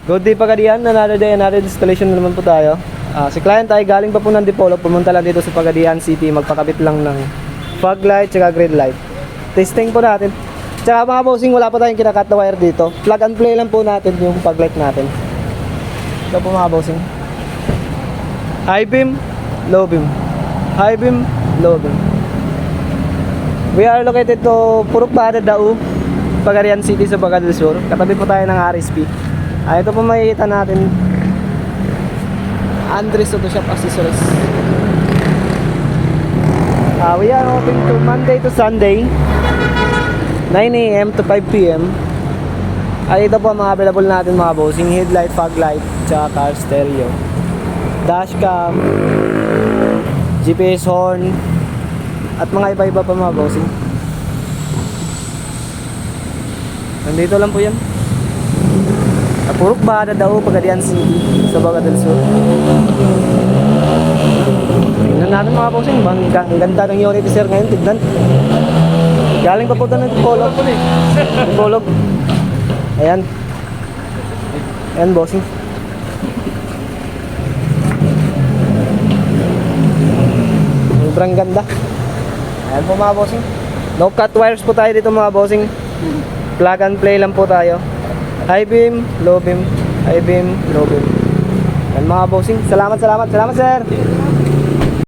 Good day Pagadian, another day, another installation na naman po tayo. Si client ay galing pa po ng Dipolo, pumunta lang dito sa Pagadian City, magpakabit lang ng fog light tsaka green light. Testing po natin. Tsaka mga bossing, wala pa tayong kinakat na wire dito. Plug and play lang po natin yung fog light natin. Ito po mga bossing. High beam, low beam. High beam, low beam. We are located to Purok Bada, Dao, Pagadian City sa Baga del Sur. Katabi po tayo ng RSP. Ito po makikita natin Andres Auto Shop Accessories. We are open to Monday to Sunday 9 AM to 5 PM. Ito po ang mga available natin mga bossing: headlight, fog light, tsaka car stereo, dashcam, GPS horn, at mga iba-iba pa mga bossing. Nandito lang po yan. Purok Bada, Dao, Pagadian City sa Baga del Sur. Tignan natin mga bossing, ang ganda ng unit sir ngayon, tignan. Galing pa po ito ng Dipolo. Ayan. Ayan bossing. Sobrang ganda. Ayan po mga bossing. No cut wires po tayo dito mga bossing. Plug and play lang po tayo. High beam, low beam, high beam, low beam. Yan mga bossing. Salamat sir.